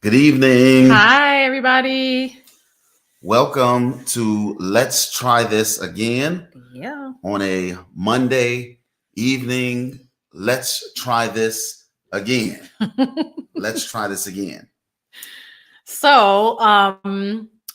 Good evening. Hi, everybody. Welcome to Let's Try This Again Yeah. on a Monday evening. Let's try this again. Let's try this again. So,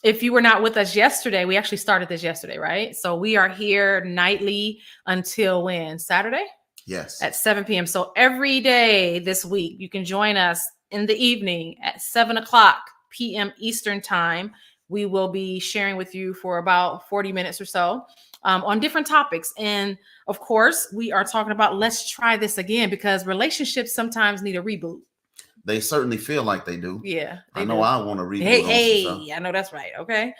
if you were not with us yesterday, we actually started this yesterday, right? So we are here nightly until when? Saturday Yes. at 7 p.m. So every day this week, you can join us in the evening at 7 o'clock p.m. Eastern time. We will be sharing with you for about 40 minutes or so on different topics. And of course, we are talking about let's try this again because relationships sometimes need a reboot. They certainly feel like they do. Yeah, I know I want to reboot Hey, on some stuff. I know that's right. Okay.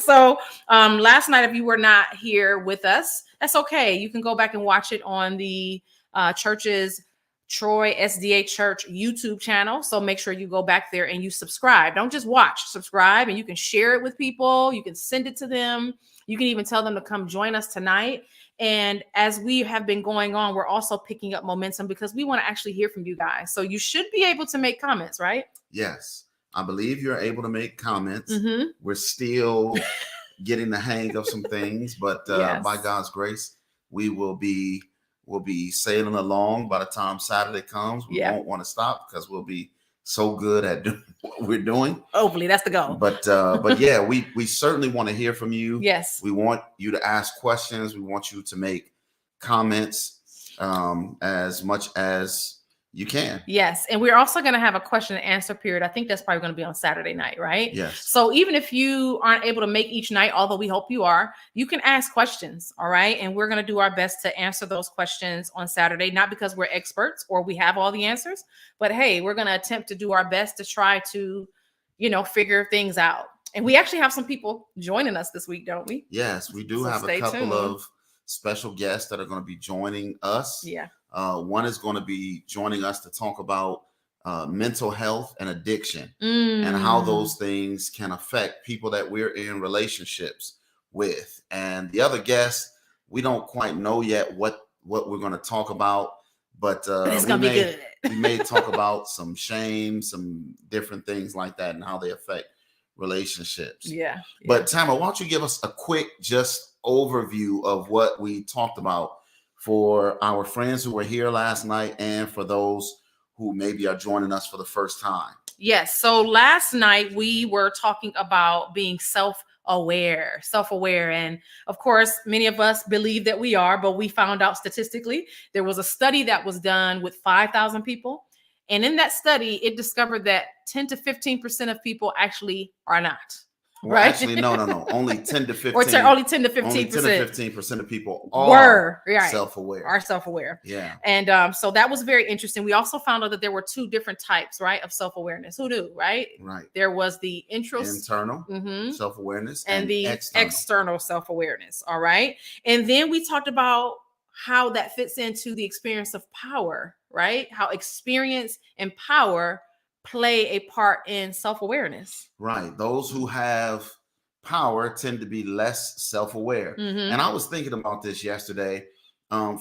So last night, if you were not here with us, that's okay. You can go back and watch it on the church's Troy SDA Church YouTube channel. So make sure you go back there and you subscribe. Don't just watch, subscribe, and you can share it with people. You can send it to them. You can even tell them to come join us tonight. And as we have been going on, we're also picking up momentum because we want to actually hear from you guys. So you should be able to make comments, right? Yes. I believe you're able to make comments. Mm-hmm. We're still getting the hang of some things, but Yes. by God's grace, we'll be sailing along by the time Saturday comes. We won't want to stop because we'll be so good at doing what we're doing. Hopefully that's the goal. But yeah, we certainly want to hear from you. Yes. We want you to ask questions. We want you to make comments as much as you can. Yes. And we're also going to have a question and answer period. I think that's probably going to be on Saturday night, right? Yes. So even if you aren't able to make each night, although we hope you are, you can ask questions. All right. And we're going to do our best to answer those questions on Saturday, not because we're experts or we have all the answers, but hey, we're going to attempt to do our best to try to, figure things out. And we actually have some people joining us this week, don't we? Yes, we do have a couple of special guests that are going to be joining us. Yeah. One is going to be joining us to talk about mental health and addiction and how those things can affect people that we're in relationships with. And the other guest, we don't quite know yet what we're going to talk about, but it's going to be good. We may talk about some shame, some different things like that and how they affect relationships. Yeah. But Tamara, why don't you give us a quick just overview of what we talked about for our friends who were here last night and for those who maybe are joining us for the first time? Yes. So last night we were talking about being self-aware. And of course, many of us believe that we are, but we found out statistically, there was a study that was done with 5,000 people. And in that study, it discovered that 10 to 15% of people actually are not. Well, right? Actually, no. Only 10 to 15. Or only 10 to 15%. Only 10 to 15% of people are self-aware. Are self-aware. Yeah. And so that was very interesting. We also found out that there were two different types, right, of self-awareness. Who knew, right? Right. There was the internal self-awareness and the external self-awareness. All right. And then we talked about how that fits into the experience of power, right? How experience and power play a part in self-awareness. Right. Those who have power tend to be less self-aware. And I was thinking about this yesterday.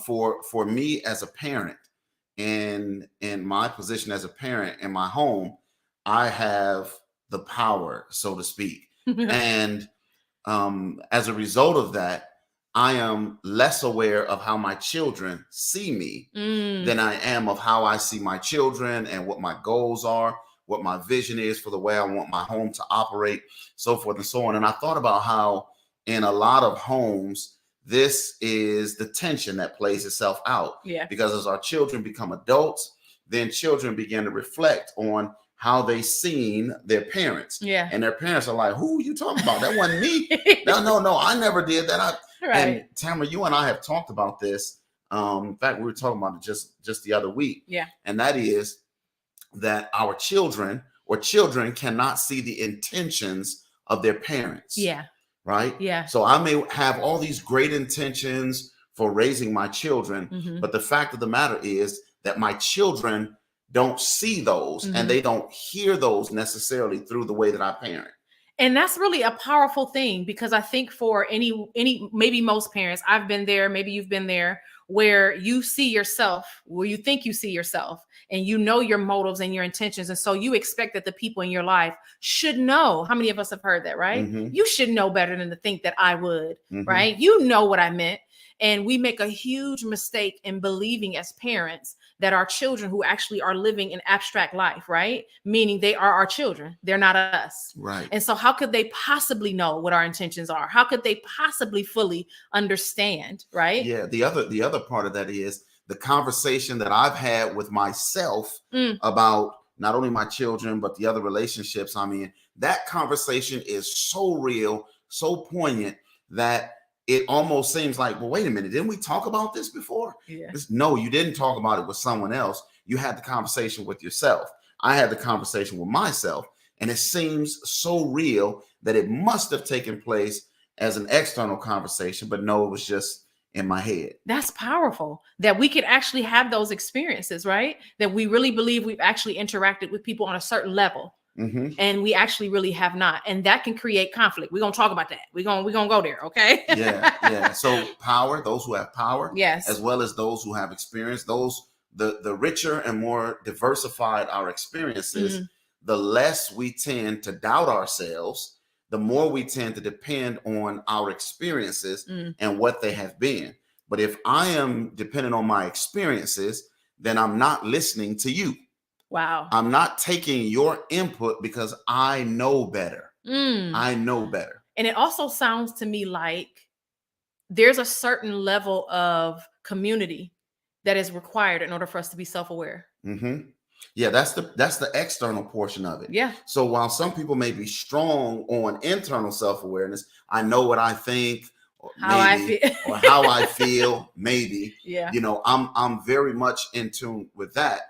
For me as a parent, in my position as a parent in my home, I have the power, so to speak. And as a result of that, I am less aware of how my children see me than I am of how I see my children and what my goals are, what my vision is for the way I want my home to operate, so forth and so on. And I thought about how in a lot of homes, this is the tension that plays itself out. Yeah. Because as our children become adults, then children begin to reflect on how they seen their parents. Yeah. And their parents are like, who are you talking about? That wasn't me. No, I never did that. Right. And Tamara, you and I have talked about this. In fact, we were talking about it just the other week. Yeah. And that is that our children cannot see the intentions of their parents. Yeah. Right? Yeah. So I may have all these great intentions for raising my children, but the fact of the matter is that my children don't see those and they don't hear those necessarily through the way that I parent. And that's really a powerful thing because I think for any maybe most parents, I've been there, maybe you've been there, where you see yourself, where you think you see yourself, and you know your motives and your intentions. And so you expect that the people in your life should know. How many of us have heard that, right? Mm-hmm. You should know better than to think that I would, Mm-hmm. right? You know what I meant. And we make a huge mistake in believing as parents that our children who actually are living an abstract life, right? Meaning they are our children. They're not us. Right. And so how could they possibly know what our intentions are? How could they possibly fully understand, right? Yeah. The other part of that is the conversation that I've had with myself about not only my children, but the other relationships I'm in. That conversation is so real, so poignant that it almost seems like, well, wait a minute, didn't we talk about this before? Yeah. No, you didn't talk about it with someone else. You had the conversation with yourself. I had the conversation with myself, and it seems so real that it must have taken place as an external conversation, but no, it was just in my head. That's powerful that we could actually have those experiences, right? That we really believe we've actually interacted with people on a certain level. Mm-hmm. And we actually really have not. And that can create conflict. We're going to talk about that. We're going to go there. Okay. Yeah. So power, those who have power, yes, as well as those who have experience, the richer and more diversified our experiences, the less we tend to doubt ourselves, the more we tend to depend on our experiences and what they have been. But if I am dependent on my experiences, then I'm not listening to you. Wow. I'm not taking your input because I know better. I know better. And it also sounds to me like there's a certain level of community that is required in order for us to be self-aware. Mm-hmm. Yeah, that's the external portion of it. Yeah. So while some people may be strong on internal self-awareness, I know what I think, or how I feel, or how I feel, maybe. Yeah. You know, I'm very much in tune with that.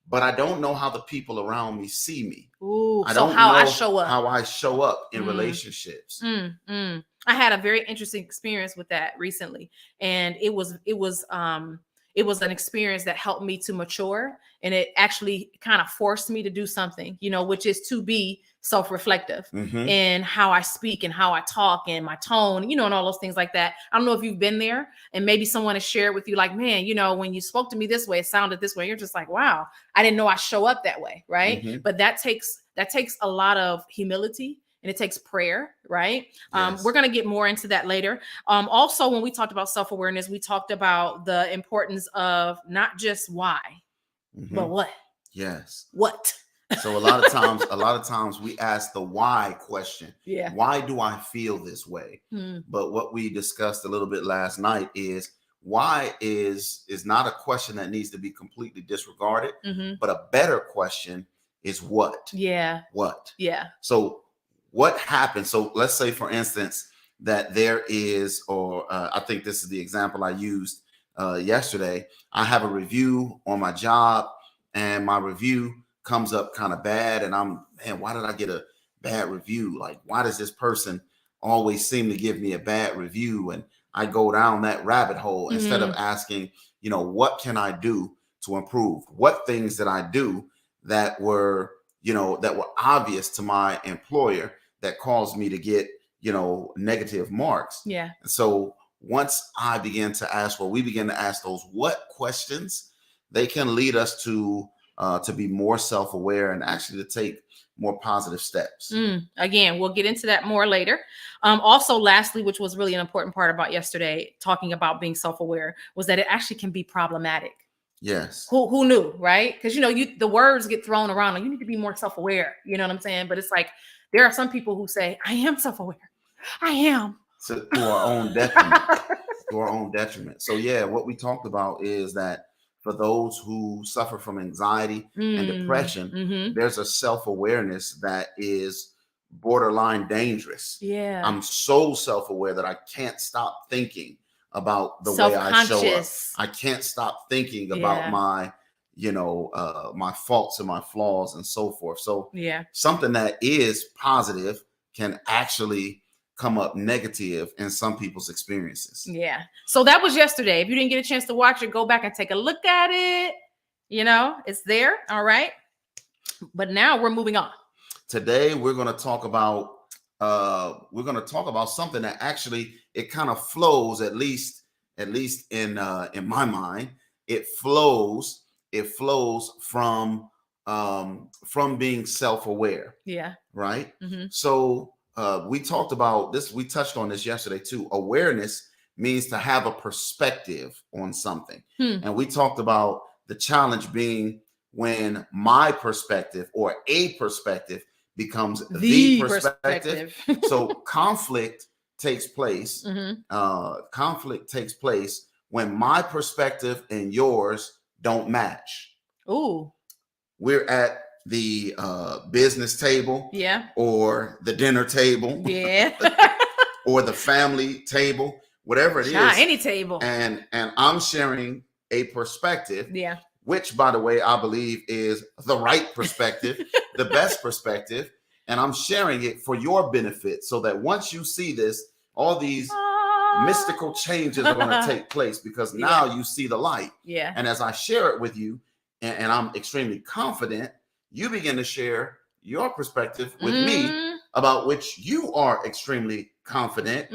But I don't know how the people around me see me. Ooh, I so don't how know I show up. How I show up in relationships. I had a very interesting experience with that recently, and it was an experience that helped me to mature, and it actually kind of forced me to do something, which is to be self-reflective in how I speak and how I talk and my tone, and all those things like that. I don't know if you've been there, and maybe someone has shared with you like, man, when you spoke to me this way, it sounded this way. You're just like, wow, I didn't know I show up that way. Right. But that takes a lot of humility. And it takes prayer, right? Yes. We're going to get more into that later. Also, when we talked about self-awareness, we talked about the importance of not just why, but what. Yes. What? So a lot of times we ask the why question. Yeah. Why do I feel this way? But what we discussed a little bit last night is why is not a question that needs to be completely disregarded, but a better question is what? Yeah. What? Yeah. So what happens? So let's say, for instance, that there is, or I think this is the example I used yesterday. I have a review on my job, and my review comes up kind of bad, and man, why did I get a bad review? Like, why does this person always seem to give me a bad review? And I go down that rabbit hole instead of asking, what can I do to improve? What things did I do that were obvious to my employer that caused me to get, negative marks? Yeah. So once we begin to ask those what questions, they can lead us to be more self-aware and actually to take more positive steps. Again, we'll get into that more later. Also, lastly, which was really an important part about yesterday, talking about being self-aware, was that it actually can be problematic. Yes. Who knew, right? Because the words get thrown around, like you need to be more self-aware. You know what I'm saying? But it's like there are some people who say, "I am self-aware. I am." To our own detriment. To our own detriment. So yeah, what we talked about is that for those who suffer from anxiety and depression, there's a self-awareness that is borderline dangerous. Yeah. I'm so self-aware that I can't stop thinking about the way I show up. I can't stop thinking about my, my faults and my flaws and so forth. So something that is positive can actually come up negative in some people's experiences. Yeah. So that was yesterday. If you didn't get a chance to watch it, go back and take a look at it. It's there. All right. But now we're moving on. Today we're going to talk about something that actually it kind of flows, at least at least in my mind, it flows from being self-aware, Yeah. right? Mm-hmm. So we talked about this, we touched on this yesterday too. Awareness means to have a perspective on something. And we talked about the challenge being when my perspective or a perspective becomes the perspective. So conflict takes place. Conflict takes place when my perspective and yours don't match. Ooh. We're at the business table, Yeah, or the dinner table, yeah, or the family table, whatever it is, any table, and I'm sharing a perspective, yeah, which, by the way, I believe is the right perspective, the best perspective, and I'm sharing it for your benefit, so that once you see this, all these mystical changes are going to take place, because now you see the light. Yeah. And as I share it with you, and I'm extremely confident, you begin to share your perspective with me, about which you are extremely confident.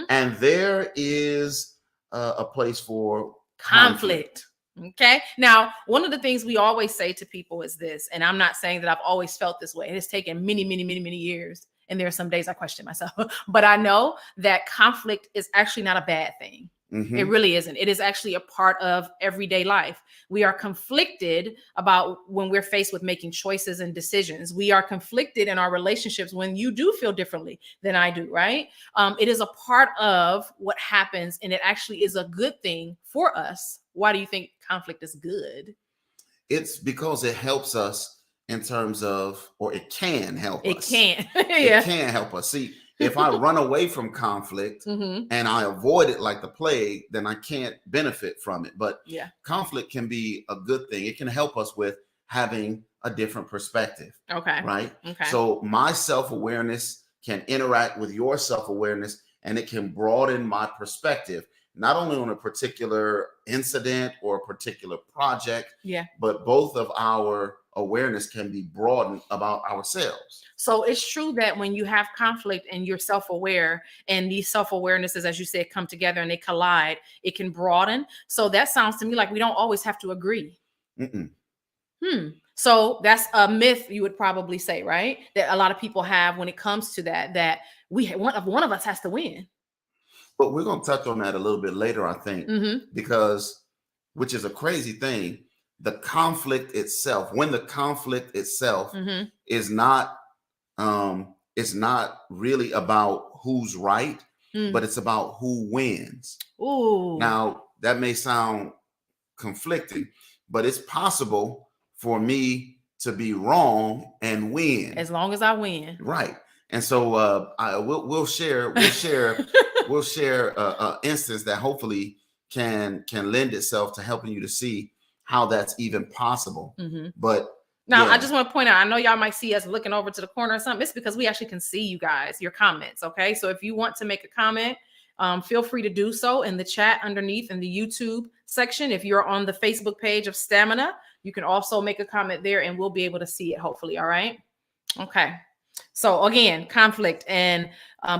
And there is a place for conflict. Okay. Now, one of the things we always say to people is this, and I'm not saying that I've always felt this way. It has taken many, many, many, many years. And there are some days I question myself, but I know that conflict is actually not a bad thing. It really isn't. It is actually a part of everyday life. We are conflicted about when we're faced with making choices and decisions. We are conflicted in our relationships when you do feel differently than I do, right? It is a part of what happens, and it actually is a good thing for us. Why do you think conflict is good? It's because it helps us in terms of, or it can help us. It can. It can help us. See, if I run away from conflict and I avoid it like the plague, then I can't benefit from it. But conflict can be a good thing. It can help us with having a different perspective. Okay. Right? Okay. So my self-awareness can interact with your self-awareness, and it can broaden my perspective, not only on a particular incident or a particular project, but both of our awareness can be broadened about ourselves. So it's true that when you have conflict and you're self-aware, and these self-awarenesses, as you said, come together and they collide, it can broaden. So that sounds to me like we don't always have to agree. So that's a myth, you would probably say, right? That a lot of people have when it comes to that one of us has to win. But we're going to touch on that a little bit later, I think, because, which is a crazy thing, the conflict itself, when the conflict itself is not, it's not really about who's right, but it's about who wins. Ooh. Now, that may sound conflicting, but it's possible for me to be wrong and win. As long as I win. Right. And so we'll share we'll share an instance that hopefully can lend itself to helping you to see how that's even possible. But now, I just want to point out, I know y'all might see us looking over to the corner or something. It's because we actually can see you guys, your comments. Okay. So if you want to make a comment, feel free to do so in the chat underneath in the YouTube section. If you're on the Facebook page of Stamina, you can also make a comment there and we'll be able to see it, hopefully. All right. Okay. So again, conflict and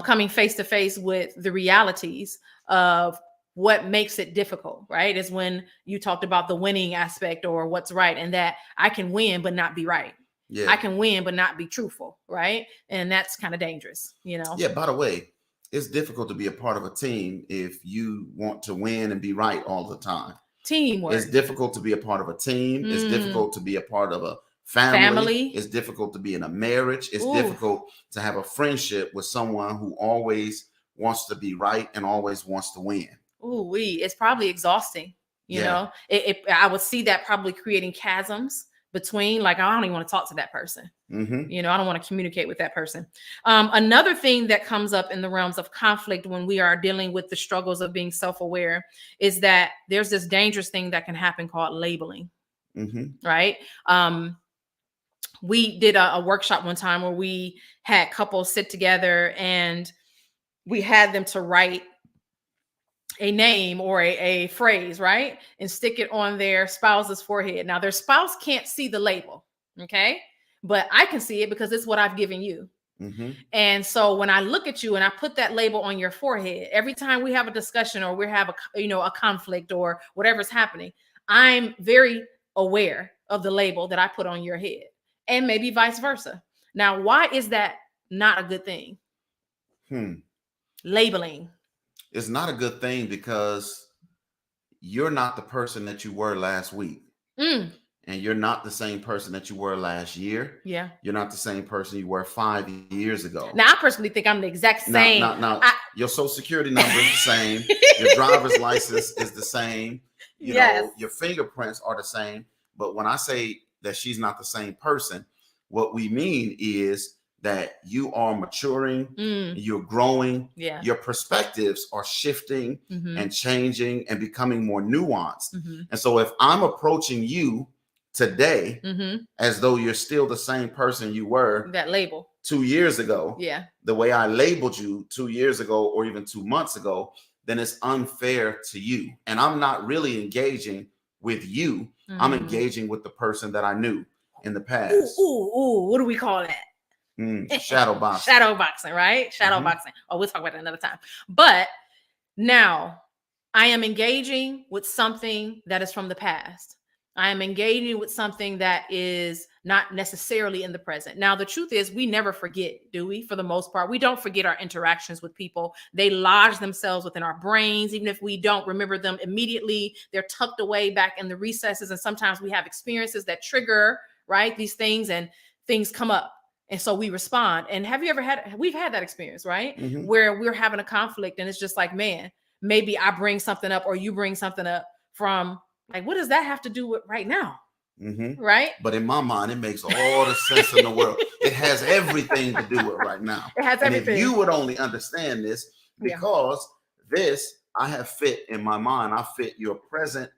coming face to face with the realities of what makes it difficult, right? Is when you talked about the winning aspect or what's right, and that I can win but not be right. Yeah. I can win but not be truthful, right? And that's kind of dangerous, you know? Yeah, by the way, it's difficult to be a part of a team if you want to win and be right all the time. Teamwork. It's difficult to be a part of a team. It's difficult to be a part of a family. It's difficult to be in a marriage. It's difficult to have a friendship with someone who always wants to be right and always wants to win. It's probably exhausting. You know, I would see that probably creating chasms between, like, I don't even want to talk to that person. You know, I don't want to communicate with that person. Another thing that comes up in the realms of conflict when we are dealing with the struggles of being self-aware is that there's this dangerous thing that can happen called labeling. Right? We did a workshop one time where we had couples sit together and we had them to write a name or a phrase, right? And stick it on their spouse's forehead. Now, their spouse can't see the label, okay? But I can see it because it's what I've given you. And so when I look at you and I put that label on your forehead, every time we have a discussion or we have a conflict or whatever's happening, I'm very aware of the label that I put on your head, and maybe vice versa. Now, why is that not a good thing? Labeling. It's not a good thing because you're not the person that you were last week. And you're not the same person that you were last year. Yeah. You're not the same person you were 5 years ago. Now, I personally think I'm the exact same. Now, your social security number is the same. Your driver's license is the same. You know, your fingerprints are the same. But when I say that she's not the same person, what we mean is that you are maturing, you're growing, your perspectives are shifting and changing and becoming more nuanced. And so if I'm approaching you today as though you're still the same person you were that label 2 years ago, the way I labeled you 2 years ago or even 2 months ago, then it's unfair to you. And I'm not really engaging with you. I'm engaging with the person that I knew in the past. Ooh, what do we call that? Shadow boxing. Shadow boxing, right? Shadow boxing. Oh, we'll talk about that another time. But now I am engaging with something that is from the past. I am engaging with something that is not necessarily in the present. Now, the truth is we never forget, do we? For the most part, we don't forget our interactions with people. They lodge themselves within our brains. Even if we don't remember them immediately, they're tucked away back in the recesses. And sometimes we have experiences that trigger, right, these things, and things come up. And so we respond. And have you ever we've had that experience, right? Where we're having a conflict and it's just like, man, maybe I bring something up or you bring something up from like, what does that have to do with right now? Right? But in my mind, it makes all the sense in the world. It has everything to do with right now. It has everything. And if you would only understand this, because this I have fit in my mind. I fit your present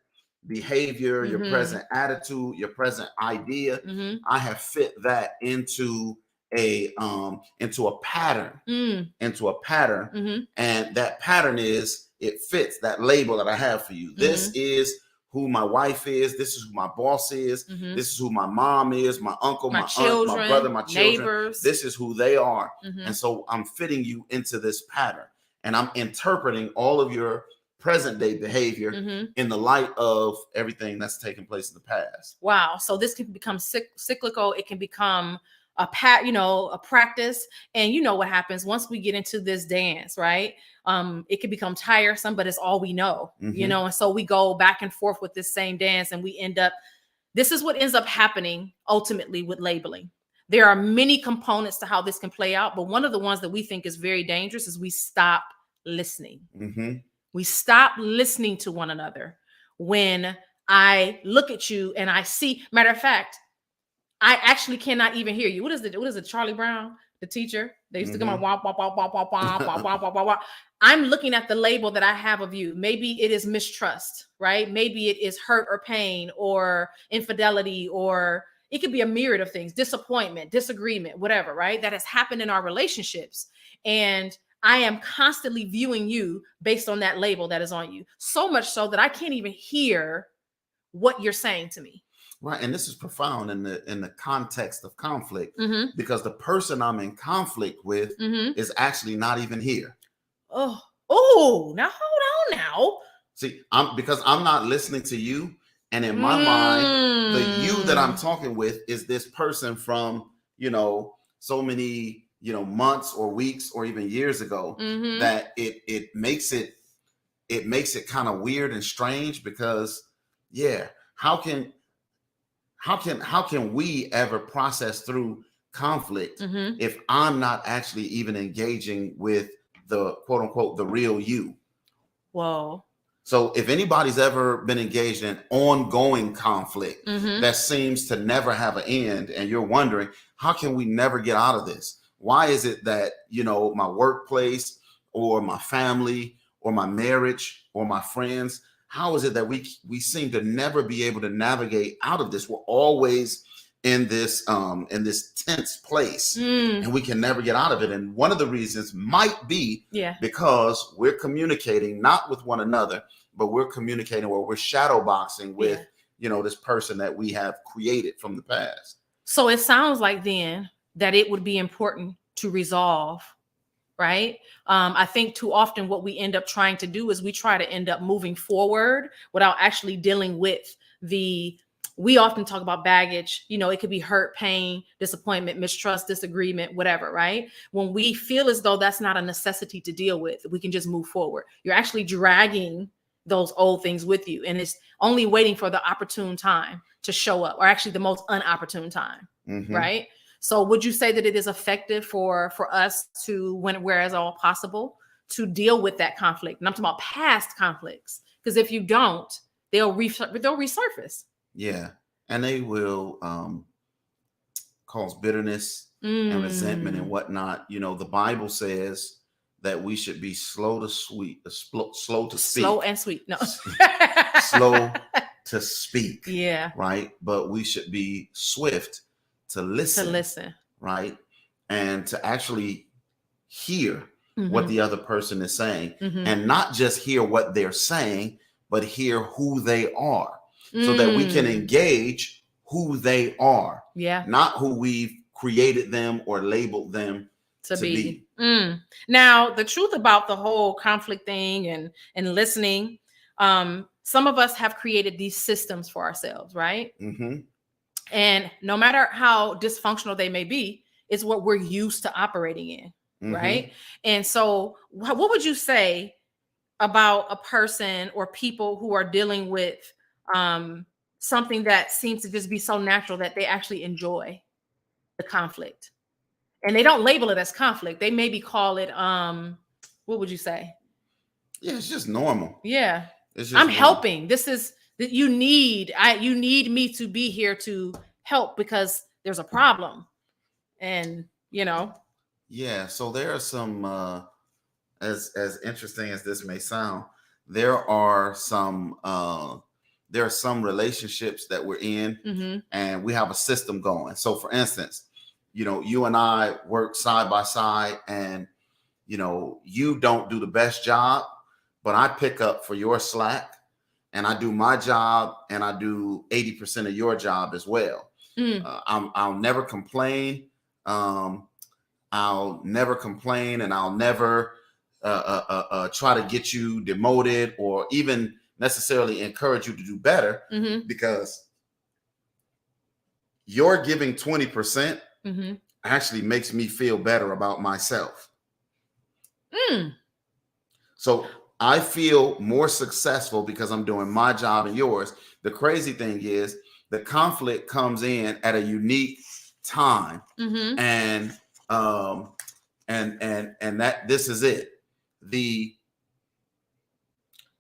behavior, your present attitude, your present idea. I have fit that into a pattern, and that pattern is it fits that label that I have for you. This is who my wife is. This is who my boss is. This is who my mom is, my uncle, my aunt, my brother, my children. Neighbors. This is who they are. And so I'm fitting you into this pattern, and I'm interpreting all of your present day behavior in the light of everything that's taken place in the past. Wow. So this can become cyclical. It can become a practice. And you know what happens once we get into this dance, right? It can become tiresome, but it's all we know, you know? And so we go back and forth with this same dance, and this is what ends up happening ultimately with labeling. There are many components to how this can play out, but one of the ones that we think is very dangerous is we stop listening. We stop listening to one another. When I look at you and I see, matter of fact, I actually cannot even hear you. What is it? Charlie Brown, the teacher? They used to come on, wah, wah, wah, wah, wah, wah, wah, wah, wah, wah, wah. I'm looking at the label that I have of you. Maybe it is mistrust, right? Maybe it is hurt or pain or infidelity, or it could be a myriad of things, disappointment, disagreement, whatever, right? That has happened in our relationships. And I am constantly viewing you based on that label that is on you. So much so that I can't even hear what you're saying to me. Right. And this is profound in the context of conflict, because the person I'm in conflict with is actually not even here. Now hold on now. See, because I'm not listening to you. And in my mind, the you that I'm talking with is this person from, so many, months or weeks or even years ago, that it makes it kind of weird and strange, because how can we ever process through conflict if I'm not actually even engaging with the quote unquote the real you? Whoa. So if anybody's ever been engaged in ongoing conflict that seems to never have an end, and you're wondering, how can we never get out of this? Why is it that, my workplace or my family or my marriage or my friends, how is it that we seem to never be able to navigate out of this? We're always in this tense place, and we can never get out of it. And one of the reasons might be because we're communicating not with one another, but we're communicating, or we're shadow boxing with this person that we have created from the past. So it sounds like then that it would be important to resolve, right? I think too often what we end up trying to do is we try to end up moving forward without actually dealing with we often talk about baggage. It could be hurt, pain, disappointment, mistrust, disagreement, whatever, right? When we feel as though that's not a necessity to deal with, we can just move forward. You're actually dragging those old things with you, and it's only waiting for the opportune time to show up, or actually the most unopportune time, right? So would you say that it is effective for us to, whereas all possible, to deal with that conflict? And I'm talking about past conflicts, because if you don't, they'll resurface. Yeah, and they will cause bitterness and resentment and whatnot. The Bible says that we should be slow to speak. Slow and sweet. No. Slow to speak. Yeah. Right. But we should be swift to listen. Right. And to actually hear what the other person is saying, and not just hear what they're saying, but hear who they are, so that we can engage who they are. Yeah. Not who we've created them or labeled them to be. Now, the truth about the whole conflict thing and listening, some of us have created these systems for ourselves, right? And no matter how dysfunctional they may be, it's what we're used to operating in, right? And so what would you say about a person or people who are dealing with something that seems to just be so natural that they actually enjoy the conflict? And they don't label it as conflict. They maybe call it, what would you say? Yeah, it's just normal. Yeah. It's just I'm normal. helping. This is that you need me to be here to help because there's a problem. And, Yeah, so there are some as interesting as this may sound, there are some relationships that we're in and we have a system going. So for instance, you and I work side by side, and you don't do the best job, but I pick up for your slack, and I do my job, and I do 80% of your job as well. I'll never complain. I'll never complain, and I'll never try to get you demoted or even necessarily encourage you to do better, because you're giving 20% actually makes me feel better about myself. So I feel more successful because I'm doing my job and yours. The crazy thing is the conflict comes in at a unique time, and that this is it.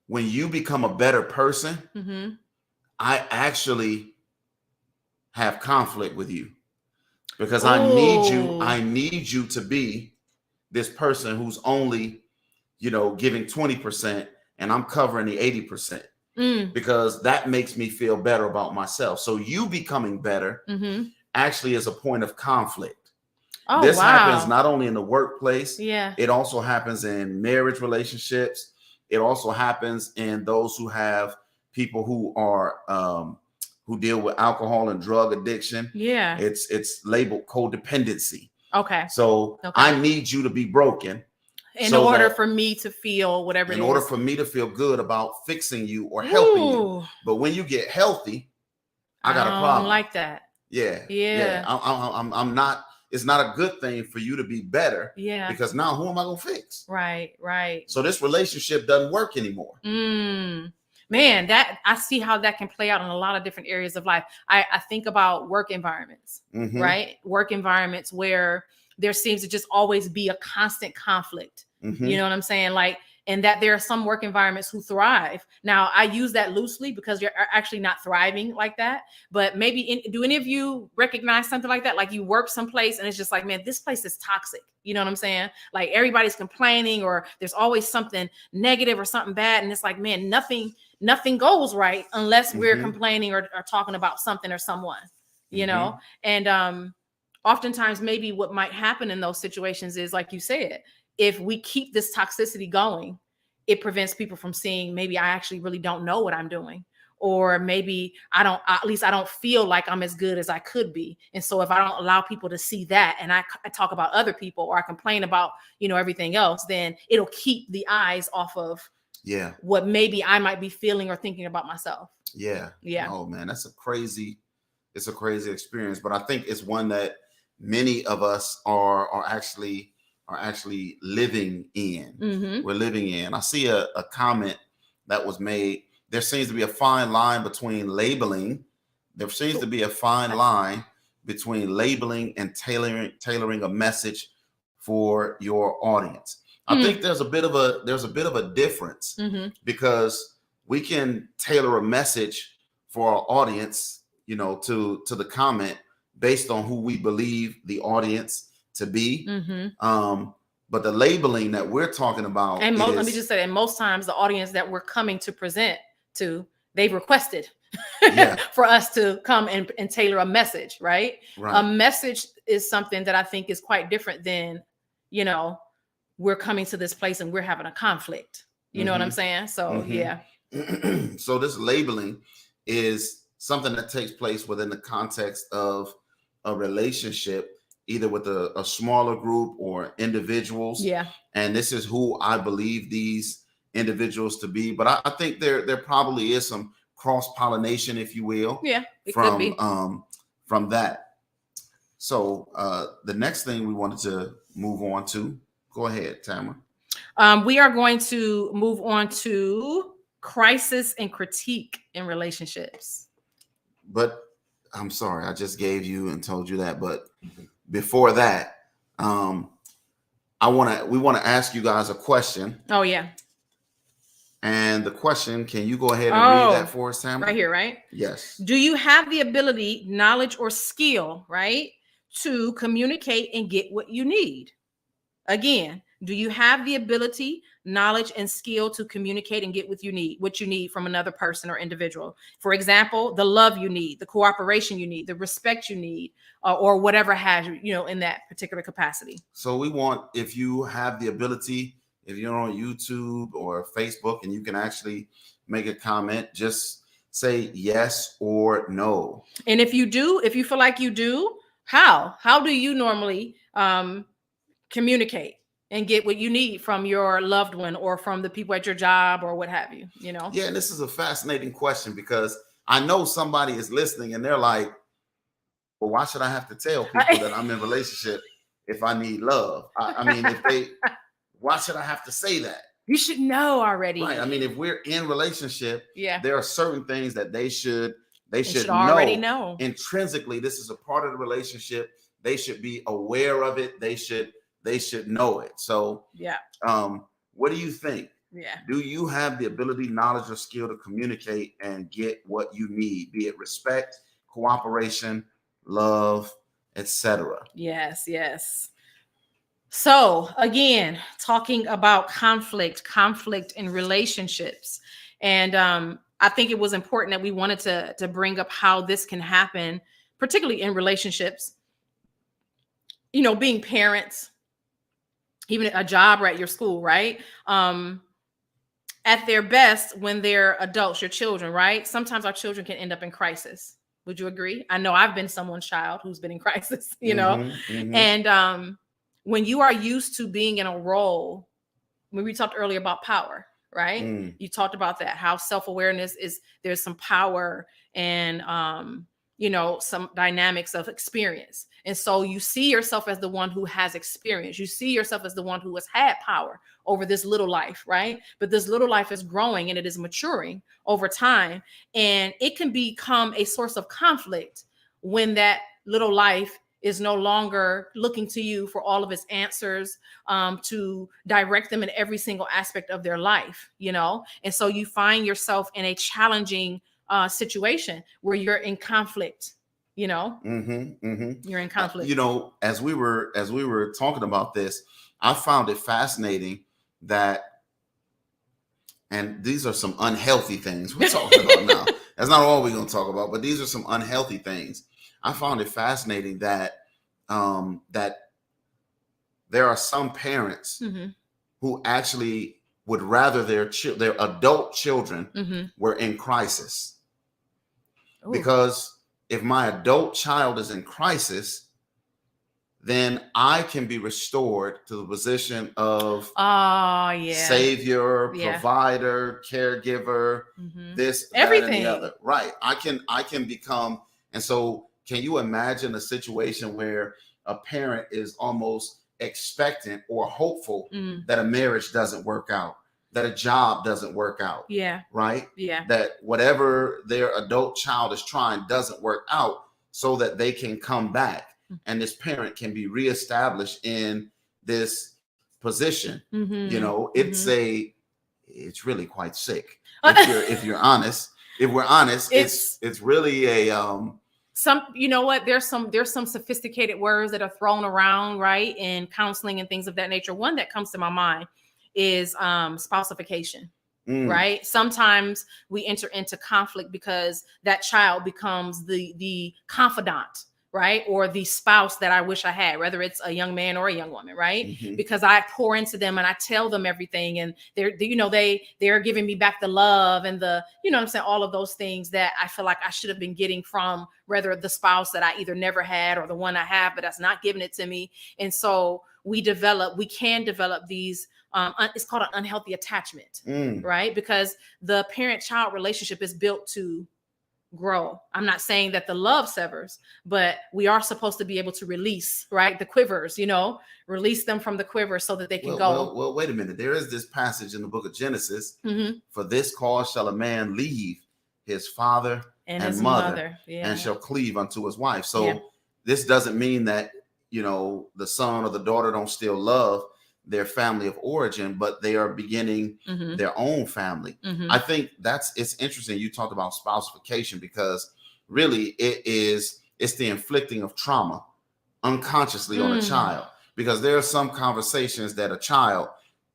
When you become a better person, I actually have conflict with you because I need you to be this person who's only, giving 20% and I'm covering the 80%, because that makes me feel better about myself. So you becoming better actually is a point of conflict. This happens not only in the workplace, it also happens in marriage relationships. It also happens in those who have people who are who deal with alcohol and drug addiction. Yeah, it's labeled codependency. Okay, so I need you to be broken in order for me to feel whatever it is. In order for me to feel good about fixing you or helping you. But when you get healthy, I got a problem. I don't like that. Yeah. I'm not. It's not a good thing for you to be better. Yeah. Because now who am I going to fix? Right. So this relationship doesn't work anymore. Man, that I see how that can play out in a lot of different areas of life. I think about work environments, right? Work environments where there seems to just always be a constant conflict. You know what I'm saying? And that there are some work environments who thrive. Now, I use that loosely because you're actually not thriving like that. But maybe, do any of you recognize something like that? Like you work someplace and it's just like, man, this place is toxic. You know what I'm saying? Like everybody's complaining, or there's always something negative or something bad. And it's like, man, nothing goes right unless we're complaining or talking about something or someone, you know? And oftentimes maybe what might happen in those situations is, like you said, if we keep this toxicity going, it prevents people from seeing maybe I actually really don't know what I'm doing, or maybe at least I don't feel like I'm as good as I could be. And so if I don't allow people to see that, and I talk about other people, or I complain about, everything else, then it'll keep the eyes off of what maybe I might be feeling or thinking about myself. Yeah. Oh man, it's a crazy experience, but I think it's one that many of us are actually living in. Mm-hmm. We're living in. I see a comment that was made. There seems to be a fine line between labeling. There seems to be a fine line between labeling and tailoring a message for your audience. I think there's a bit of a difference, because we can tailor a message for our audience, to the comment based on who we believe the audience to be. But the labeling that we're talking about, and let me just say that most times the audience that we're coming to present to, they've requested for us to come and tailor a message, right? A message is something that I think is quite different than, we're coming to this place and we're having a conflict. You know what I'm saying? So So this labeling is something that takes place within the context of a relationship, either with a smaller group or individuals. And this is who I believe these individuals to be. But I think there probably is some cross-pollination, if you will, from that. So the next thing we wanted to move on to, go ahead, Tamara. We are going to move on to crisis and critique in relationships. But I'm sorry, I just gave you and told you that. But before that, we want to ask you guys a question. Oh yeah. And the question, can you go ahead and read that for us, Tamara? Right here, right? Yes. Do you have the ability, knowledge, or skill, right, to communicate and get what you need? Again, do you have the ability, knowledge, and skill to communicate and get what you need from another person or individual? For example, the love you need, the cooperation you need, the respect you need, or whatever has you, in that particular capacity. So we want, if you have the ability, if you're on YouTube or Facebook and you can actually make a comment, just say yes or no. And if you feel like you do, how do you normally communicate and get what you need from your loved one or from the people at your job or what have you, Yeah, and this is a fascinating question, because I know somebody is listening and they're like, well, why should I have to tell people that I'm in a relationship if I need love? I mean, why should I have to say that? You should know already. Right. I mean, if we're in relationship, there are certain things that they should already know. Intrinsically, this is a part of the relationship. They should be aware of it. They should know it. So what do you think? Do you have the ability, knowledge, or skill to communicate and get what you need, be it respect, cooperation, love, etc.? Yes. So again, talking about conflict in relationships. And I think it was important that we wanted to bring up how this can happen, particularly in relationships, being parents, even a job or at your school, right? At their best, when they're adults, your children, right? Sometimes our children can end up in crisis. Would you agree? I know I've been someone's child who's been in crisis, And when you are used to being in a role, when we talked earlier about power, right? You talked about that, how self-awareness there's some power and, some dynamics of experience. And so you see yourself as the one who has experience. You see yourself as the one who has had power over this little life, right? But this little life is growing and it is maturing over time. And it can become a source of conflict when that little life is no longer looking to you for all of its answers, to direct them in every single aspect of their life, And so you find yourself in a challenging situation where you're in conflict, You're in conflict. As we were talking about this, I found it fascinating that, and these are some unhealthy things we're talking about now. That's not all we're going to talk about, but these are some unhealthy things. I found it fascinating that that there are some parents who actually would rather their adult children were in crisis. Ooh. Because if my adult child is in crisis, then I can be restored to the position of savior, provider, caregiver, this, everything, that, and the other. Right. I can become. And so can you imagine a situation where a parent is almost expectant or hopeful that a marriage doesn't work out, that a job doesn't work out? Yeah. Right. Yeah. That whatever their adult child is trying doesn't work out, so that they can come back and this parent can be reestablished in this position. You know, it's really quite sick. If you're honest, if we're honest, it's really a you know what, there's some sophisticated words that are thrown around, right, in counseling and things of that nature. One that comes to my mind is spousification. Right. Sometimes we enter into conflict because that child becomes the confidant, right, or the spouse that I wish I had, whether it's a young man or a young woman, right? Because I pour into them and I tell them everything, and they're giving me back the love and the, you know what I'm saying, all of those things that I feel like I should have been getting from whether the spouse that I either never had or the one I have, but that's not giving it to me. And so we can develop these. It's called an unhealthy attachment, right? Because the parent-child relationship is built to grow. I'm not saying that the love severs, but we are supposed to be able to release, right, the quivers, release them from the quiver so that they can go. Well, wait a minute. There is this passage in the book of Genesis. For this cause shall a man leave his father and his mother, and shall cleave unto his wife. So this doesn't mean that, the son or the daughter don't still love their family of origin, but they are beginning their own family. I think it's interesting. You talked about spousification, because really it's the inflicting of trauma unconsciously on a child, because there are some conversations that a child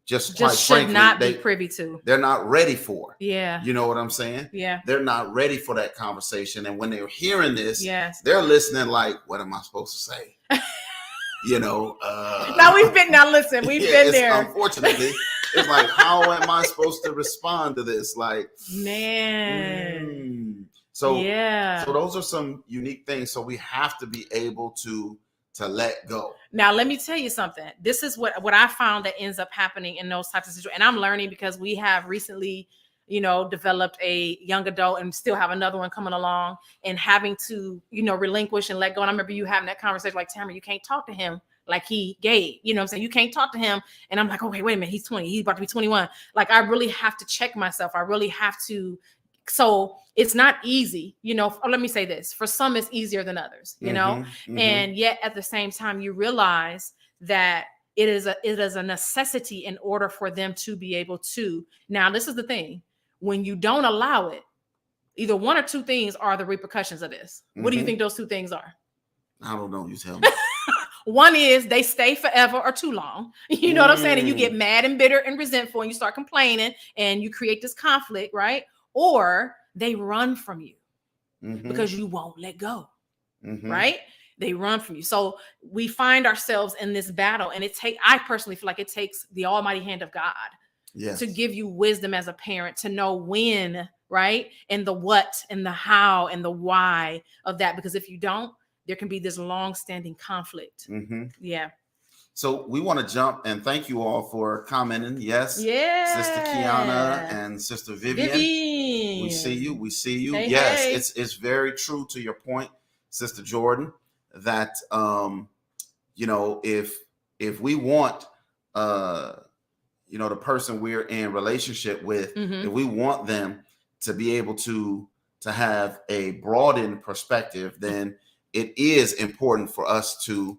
just quite frankly, should not be privy to. They're not ready for. Yeah. You know what I'm saying? Yeah. They're not ready for that conversation. And when they're hearing this, yes, they're listening like, what am I supposed to say? Now we've been been there. Unfortunately, it's like, how am I supposed to respond to this? Like, man. So those are some unique things. So we have to be able to let go. Now, let me tell you something. This is what I found that ends up happening in those types of situations. And I'm learning because we have recently, developed a young adult and still have another one coming along, and having to, relinquish and let go. And I remember you having that conversation like, Tamara, you can't talk to him like he gay. You know what I'm saying? You can't talk to him. And I'm like, okay, wait a minute. He's 20. He's about to be 21. Like, I really have to check myself. I really have to. So it's not easy, let me say this. For some, it's easier than others, and yet at the same time, you realize that it is a necessity in order for them to be able to. Now, this is the thing. When you don't allow it, either one or two things are the repercussions of this. What do you think those two things are? I don't know. You tell me. One is they stay forever or too long. You know what I'm saying? And you get mad and bitter and resentful, and you start complaining, and you create this conflict, right? Or they run from you because you won't let go, right? They run from you. So we find ourselves in this battle, and I personally feel like it takes the almighty hand of God to give you wisdom as a parent, to know when, right? And the what and the how and the why of that. Because if you don't, there can be this long-standing conflict. Yeah. So we want to jump, and thank you all for commenting. Yes. Yeah. Sister Kiana and Sister Vivian. We see you. Hey, yes. Hey. It's very true to your point, Sister Jordan, that, if we want, the person we're in relationship with, if we want them to be able to have a broadened perspective, then it is important for us to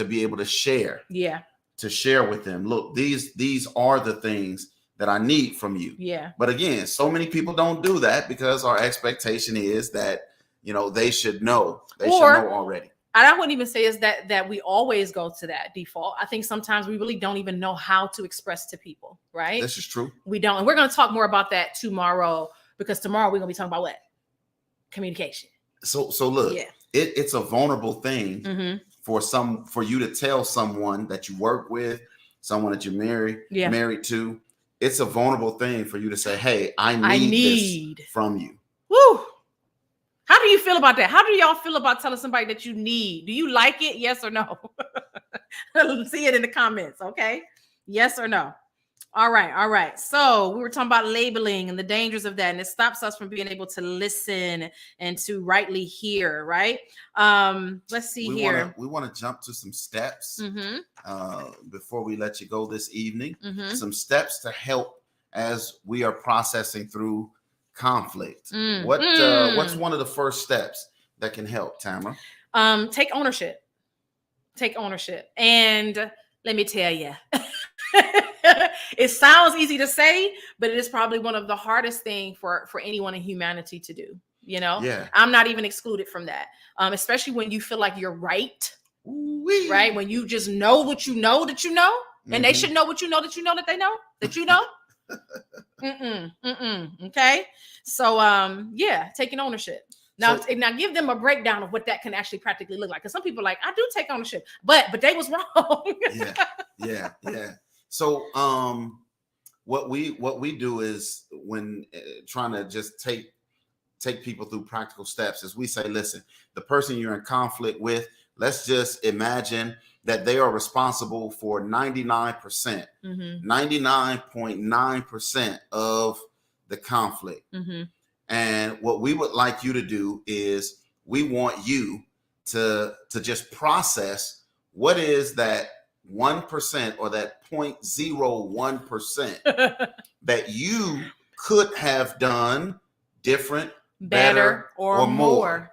be able to share. Yeah. To share with them. Look, these are the things that I need from you. Yeah. But again, so many people don't do that because our expectation is that, they should know. They should know already. And I wouldn't even say is that we always go to that default. I think sometimes we really don't even know how to express to people, right? This is true. We don't. And we're going to talk more about that tomorrow, because tomorrow we're going to be talking about what? Communication. So look, it's a vulnerable thing for you to tell someone that you work with, someone that you're married to. It's a vulnerable thing for you to say, hey, I need this from you. Woo! How do you feel about that? How do y'all feel about telling somebody that you need? Do you like it? Yes or no? See it in the comments, okay? Yes or no? All right. So we were talking about labeling and the dangers of that, and it stops us from being able to listen and to rightly hear, right? Let's see here. We want to jump to some steps Mm-hmm. before we let you go this evening. Mm-hmm. Some steps to help as we are processing through conflict. What's one of the first steps that can help, Tamara? Take ownership. Take ownership. And let me tell you, it sounds easy to say, but it is probably one of the hardest things for anyone in humanity to do. You know, yeah. I'm not even excluded from that. Especially when you feel like you're right. Ooh-wee. Right. When you just know what you know that you know, and they should know what you know that you know that they know that you know. Okay. So, yeah, taking ownership. Now give them a breakdown of what that can actually practically look like. Because some people are like, I do take ownership, but they was wrong. Yeah. So, what we do is when trying to just take people through practical steps is we say, listen, the person you're in conflict with, let's just imagine that they are responsible for 99%, 99.9% of the conflict. And what we would like you to do is we want you to just process what is that 1% or that 0.01% that you could have done different, better or more.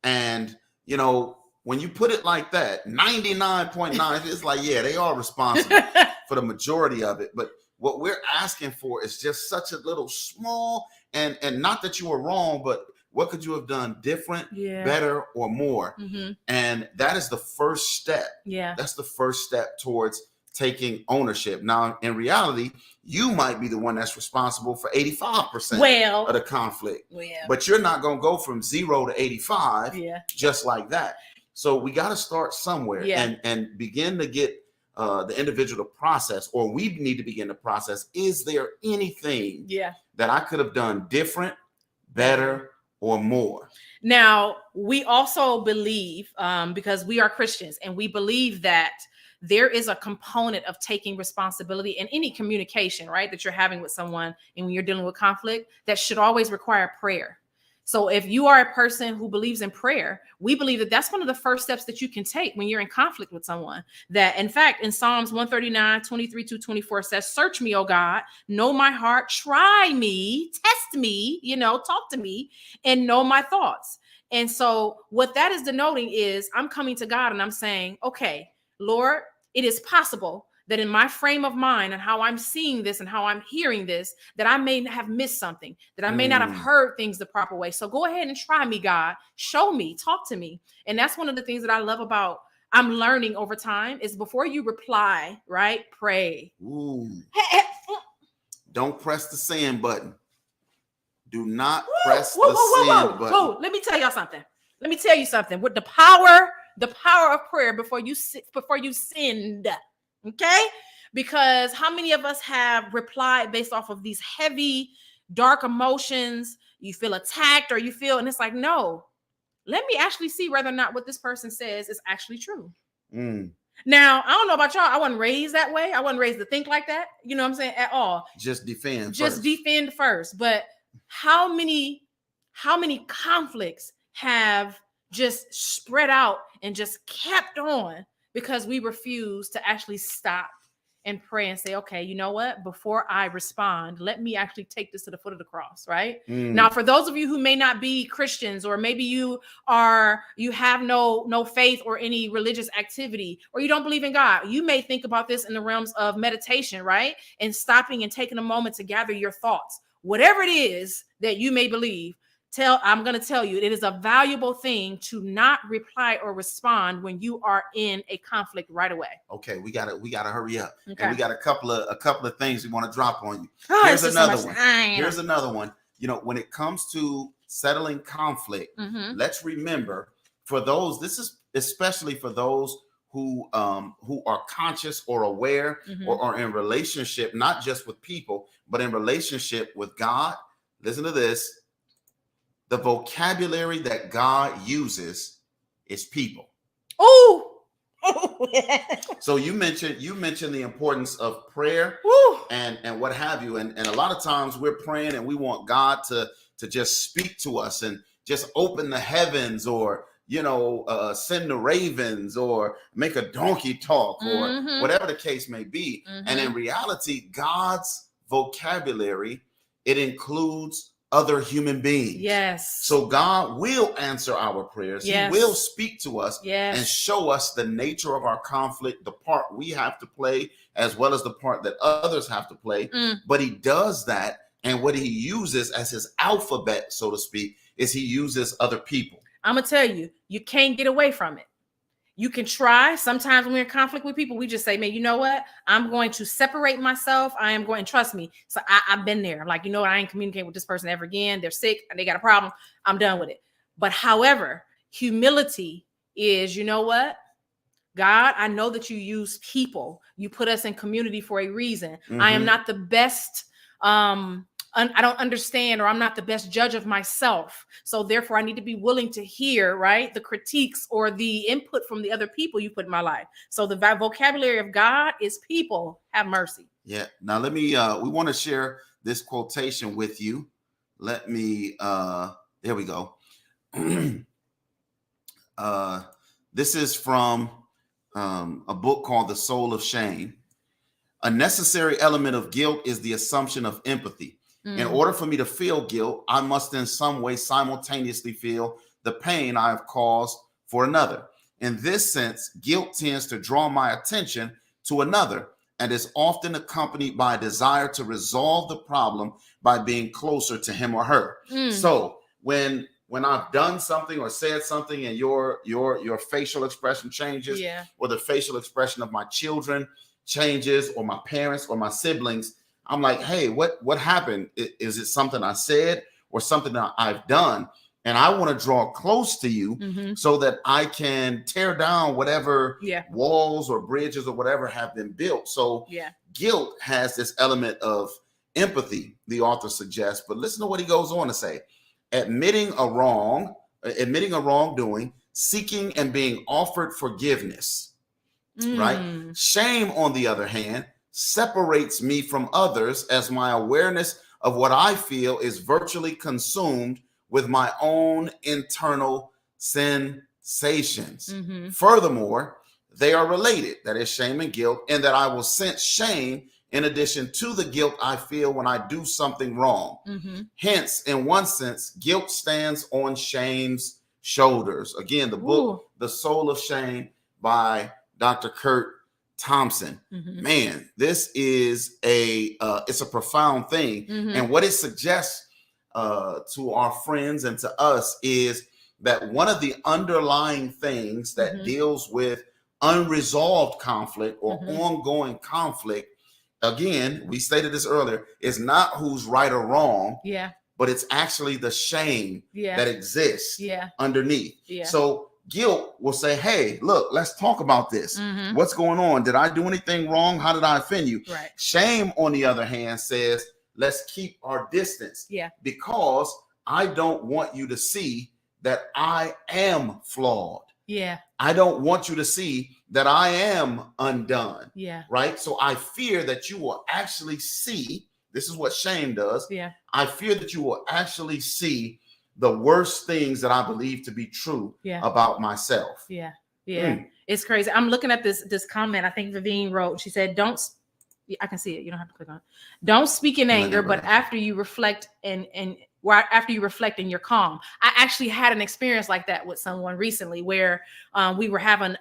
And, you know, when you put it like that, 99.9, it's like, yeah, they are responsible for the majority of it. But what we're asking for is just such a little small, and not that you were wrong, but what could you have done different, better, or more? And that is the first step. That's the first step towards taking ownership. Now, in reality, you might be the one that's responsible for 85% of the conflict. But you're not going to go from 0 to 85 just like that. So we got to start somewhere and begin to get the individual to process, or we need to begin to process, is there anything that I could have done different, better, or more? Now, we also believe, because we are Christians, and we believe that there is a component of taking responsibility in any communication, right, that you're having with someone, and when you're dealing with conflict, that should always require prayer. So if you are a person who believes in prayer, we believe that that's one of the first steps that you can take when you're in conflict with someone. That, in fact, in Psalms 139, 23-24 says, search me, O God, know my heart, try me, test me, talk to me, and know my thoughts. And so what that is denoting is I'm coming to God and I'm saying, okay, Lord, it is possible that in my frame of mind and how I'm seeing this and how I'm hearing this, that I may have missed something, that I may not have heard things the proper way. So go ahead and try me, God. Show me, talk to me. And that's one of the things that I love about I'm learning over time is before you reply, right? Pray. Don't press the send button. Do not press the send button. Let me tell y'all something. With the power of prayer before you send. Okay? Because how many of us have replied based off of these heavy, dark emotions? You feel attacked and it's like, no, let me actually see whether or not what this person says is actually true. Now, I don't know about y'all. I wasn't raised that way. I wasn't raised to think like that. You know what I'm saying? At all. Just defend first. But how many conflicts have just spread out and just kept on because we refuse to actually stop and pray and say, okay, you know what? Before I respond, let me actually take this to the foot of the cross, right? Now, for those of you who may not be Christians, or maybe you have no faith or any religious activity, or you don't believe in God, you may think about this in the realms of meditation, right? And stopping and taking a moment to gather your thoughts. Whatever it is that you may believe, I'm going to tell you, it is a valuable thing to not reply or respond when you are in a conflict right away. Okay, we gotta hurry up. Okay. And we got a couple of things we want to drop on you. Here's another one. Here's another one. When it comes to settling conflict, let's remember, for those, this is especially for those who are conscious or aware or are in relationship, not just with people, but in relationship with God. Listen to this. the vocabulary that God uses is people. Oh. So you mentioned the importance of prayer and what have you. And a lot of times we're praying and we want God to just speak to us and just open the heavens, or send the ravens, or make a donkey talk, or whatever the case may be. And in reality, God's vocabulary, it includes other human beings. Yes. So God will answer our prayers. Yes. He will speak to us yes. and show us the nature of our conflict, the part we have to play, as well as the part that others have to play. But he does that. And what he uses as his alphabet, so to speak, is he uses other people. I'm going to tell you, you can't get away from it. You can try. Sometimes when we're in conflict with people, we just say, man, you know what? I'm going to separate myself. I am going, trust me. So I've been there. Like, you know what? I ain't communicating with this person ever again. They're sick. They got a problem. I'm done with it. But however, humility is, you know what? God, I know that you use people. You put us in community for a reason. I am not the best. I don't understand, or I'm not the best judge of myself. So therefore I need to be willing to hear, right, the critiques or the input from the other people you put in my life. So the vocabulary of God is people. Have mercy. Yeah. Now let me, we want to share this quotation with you. Let me, there we go. This is from a book called The Soul of Shame. A necessary element of guilt is the assumption of empathy. In order for me to feel guilt, I must in some way simultaneously feel the pain I have caused for another. In this sense, guilt tends to draw my attention to another and is often accompanied by a desire to resolve the problem by being closer to him or her. So when I've done something or said something and your facial expression changes, or the facial expression of my children changes, or my parents or my siblings, I'm like, hey, what happened? Is it something I said or something that I've done? And I want to draw close to you so that I can tear down whatever walls or bridges or whatever have been built. So guilt has this element of empathy, the author suggests. But listen to what he goes on to say. Admitting a wrongdoing, seeking and being offered forgiveness, right? Shame, on the other hand, separates me from others as my awareness of what I feel is virtually consumed with my own internal sensations. Furthermore, they are related, that is shame and guilt, and that I will sense shame in addition to the guilt I feel when I do something wrong. Hence, in one sense, guilt stands on shame's shoulders. Again, the book, The Soul of Shame by Dr. Kurt Thompson. Man, this is it's a profound thing. And what it suggests to our friends and to us is that one of the underlying things that deals with unresolved conflict or ongoing conflict, again, we stated this earlier, is not who's right or wrong, but it's actually the shame that exists underneath. So guilt will say, hey, look, let's talk about this. What's going on? Did I do anything wrong? How did I offend you? Shame, on the other hand, says, let's keep our distance because I don't want you to see that I am flawed. I don't want you to see that I am undone. Right? So I fear that you will actually see, this is what shame does. I fear that you will actually see the worst things that I believe to be true about myself. It's crazy. I'm looking at this comment. I think Vivian wrote, she said, I can see it. You don't have to click on it. Don't speak in anger, but after you reflect after you reflect and you're calm. I actually had an experience like that with someone recently where we were having,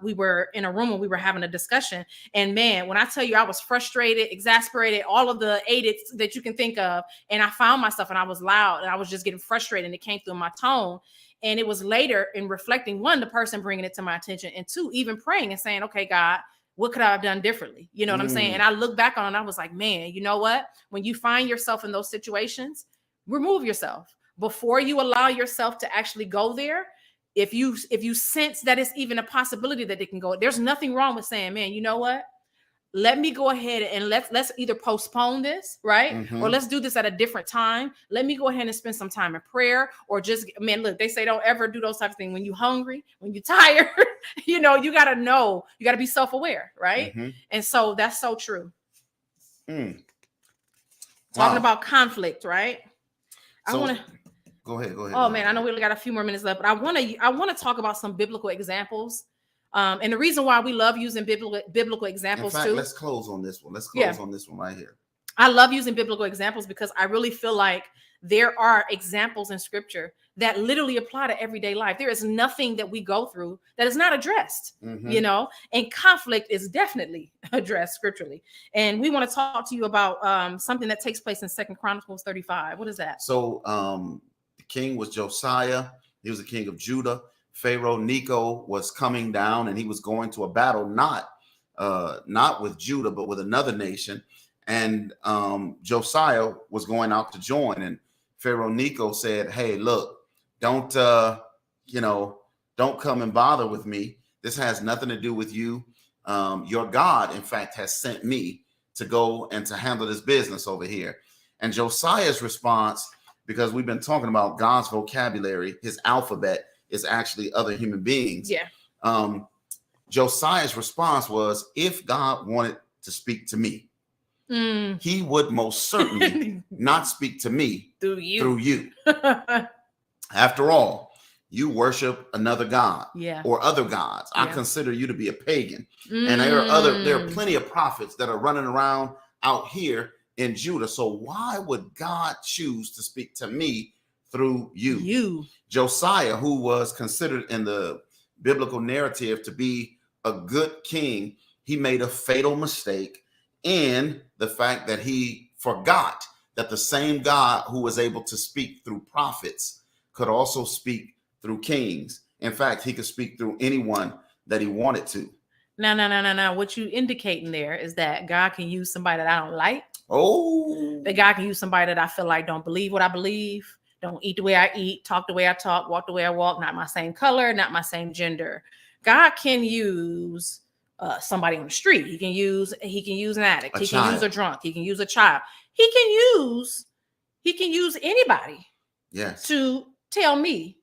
we were in a room and we were having a discussion. And man, when I tell you I was frustrated, exasperated, all of the edits that you can think of, and I found myself and I was loud and I was just getting frustrated and it came through my tone. And it was later in reflecting, one, the person bringing it to my attention, and two, even praying and saying, okay, God, what could I have done differently? You know what I'm saying? And I look back on it and I was like, man, you know what? When you find yourself in those situations, remove yourself before you allow yourself to actually go there. If you sense that it's even a possibility that it can go, there's nothing wrong with saying, man, you know what? let me go ahead and let's either postpone this, right? Or let's do this at a different time. Let me go ahead and spend some time in prayer, or just, man, look, they say don't ever do those types of things when you're hungry, when you're tired. You got to be self-aware, right? And so that's so true. Talking about conflict, right? So, I want to go ahead. Oh man, I know we only got a few more minutes left, but I want to talk about some biblical examples. And the reason why we love using biblical examples, in fact, too. Let's close on this one. Let's close on this one right here. I love using biblical examples because I really feel like there are examples in scripture that literally apply to everyday life. There is nothing that we go through that is not addressed, and conflict is definitely addressed scripturally. And we want to talk to you about something that takes place in 2 Chronicles 35. What is that? So the king was Josiah. He was the king of Judah. Pharaoh Necho was coming down, and he was going to a battle, not with Judah, but with another nation. And Josiah was going out to join. And Pharaoh Necho said, "Hey, look, don't come and bother with me. This has nothing to do with you. Your God, in fact, has sent me to go and to handle this business over here." And Josiah's response, because we've been talking about God's vocabulary, his alphabet is actually other human beings. Yeah. Josiah's response was, if God wanted to speak to me, he would most certainly not speak to me through you. After all, you worship another God or other gods. I consider you to be a pagan. And there are plenty of prophets that are running around out here in Judah. So why would God choose to speak to me through you? Josiah, who was considered in the biblical narrative to be a good king, he made a fatal mistake in the fact that he forgot that the same God who was able to speak through prophets could also speak through kings. In fact, he could speak through anyone that he wanted to. No. What you indicating there is that God can use somebody that I don't like. Oh. That God can use somebody that I feel like don't believe what I believe, don't eat the way I eat, talk the way I talk, walk the way I walk, not my same color, not my same gender. God can use somebody on the street. He can use an addict. He can use a drunk. He can use a child. He can use anybody. Yes. To tell me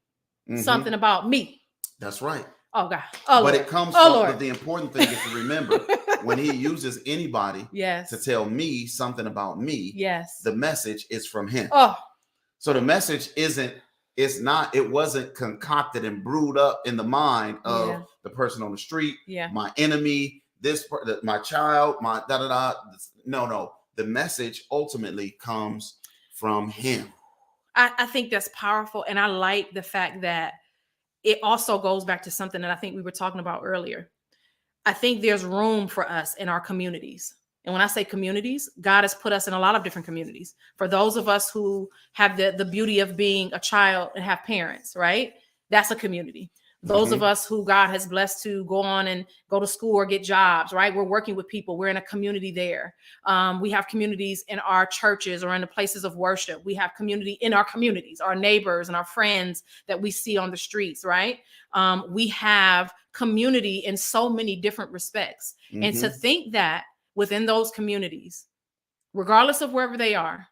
something about me. That's right. Oh God. Oh, but Lord. It comes from the important thing is to remember when he uses anybody to tell me something about me, the message is from him. Oh. So the message it wasn't concocted and brewed up in the mind of the person on the street, my enemy, my child, my da-da-da. No. The message ultimately comes from him. I think that's powerful. And I like the fact that it also goes back to something that I think we were talking about earlier. I think there's room for us in our communities. And when I say communities, God has put us in a lot of different communities. For those of us who have the beauty of being a child and have parents, right? That's a community. Those of us who God has blessed to go on and go to school or get jobs, right? We're working with people. We're in a community there. We have communities in our churches or in the places of worship. We have community in our communities, our neighbors and our friends that we see on the streets, right? We have community in so many different respects. And to think that within those communities, regardless of wherever they are,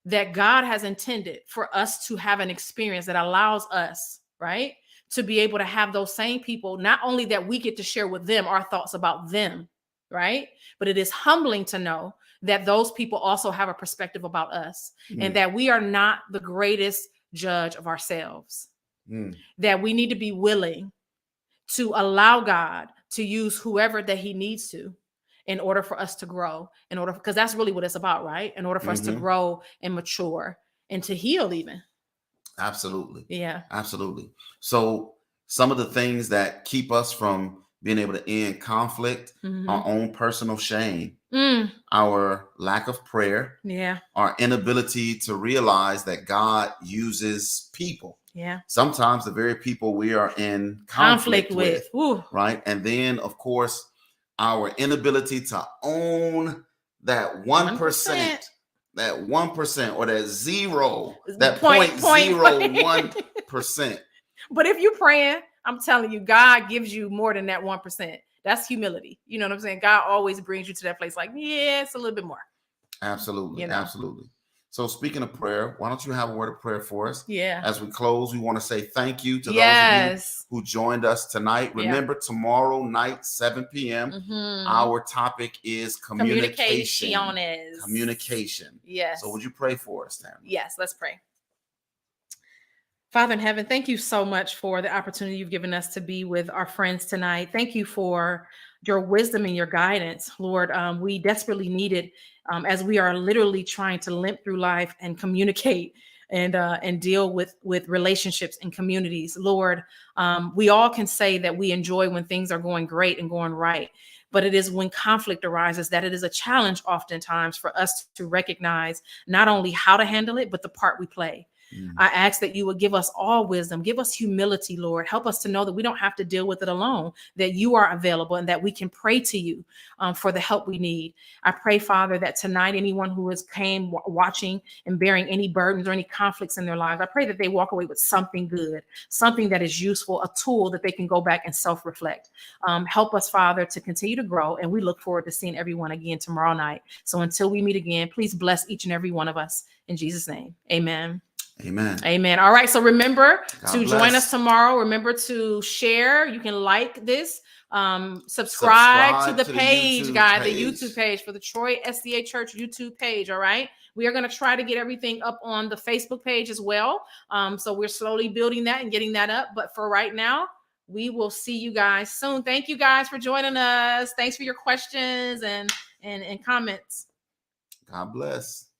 that God has intended for us to have an experience that allows us, right, to be able to have those same people, not only that we get to share with them our thoughts about them, right, but it is humbling to know that those people also have a perspective about us and that we are not the greatest judge of ourselves, that we need to be willing to allow God to use whoever that he needs to in order for us to grow, because that's really what it's about, right? In order for us to grow and mature and to heal even. Absolutely. Yeah. Absolutely. So some of the things that keep us from being able to end conflict, our own personal shame, our lack of prayer, our inability to realize that God uses people. Yeah. Sometimes the very people we are in conflict with. Right. And then, of course, our inability to own that 1%. That 1% or that zero, that 0.01%. But if you're praying, I'm telling you, God gives you more than that 1%. That's humility. You know what I'm saying? God always brings you to that place like, yeah, it's a little bit more. Absolutely. You know? Absolutely. So speaking of prayer, why don't you have a word of prayer for us? Yeah. As we close, we want to say thank you to those of Yes. you who joined us tonight. Yeah. Remember, tomorrow night, 7 p.m., our topic is communication. Communication. Yes. So would you pray for us, Tamara? Yes, let's pray. Father in heaven, thank you so much for the opportunity you've given us to be with our friends tonight. Thank you for your wisdom and your guidance, Lord. We desperately need it as we are literally trying to limp through life and communicate and deal with relationships and communities. Lord, we all can say that we enjoy when things are going great and going right. But it is when conflict arises that it is a challenge oftentimes for us to recognize not only how to handle it, but the part we play. I ask that you would give us all wisdom, give us humility, Lord. Help us to know that we don't have to deal with it alone, that you are available and that we can pray to you for the help we need. I pray, Father, that tonight, anyone who is watching and bearing any burdens or any conflicts in their lives, I pray that they walk away with something good, something that is useful, a tool that they can go back and self-reflect. Help us, Father, to continue to grow. And we look forward to seeing everyone again tomorrow night. So until we meet again, please bless each and every one of us. In Jesus' name, amen. Amen. Amen. All right. So remember to join us bless. tomorrow. Remember to share. You can like this. Subscribe to the page, guys, the YouTube page for the Troy SDA Church YouTube page. All right. We are going to try to get everything up on the Facebook page as well. So we're slowly building that and getting that up. But for right now, we will see you guys soon. Thank you guys for joining us. Thanks for your questions and comments. God bless.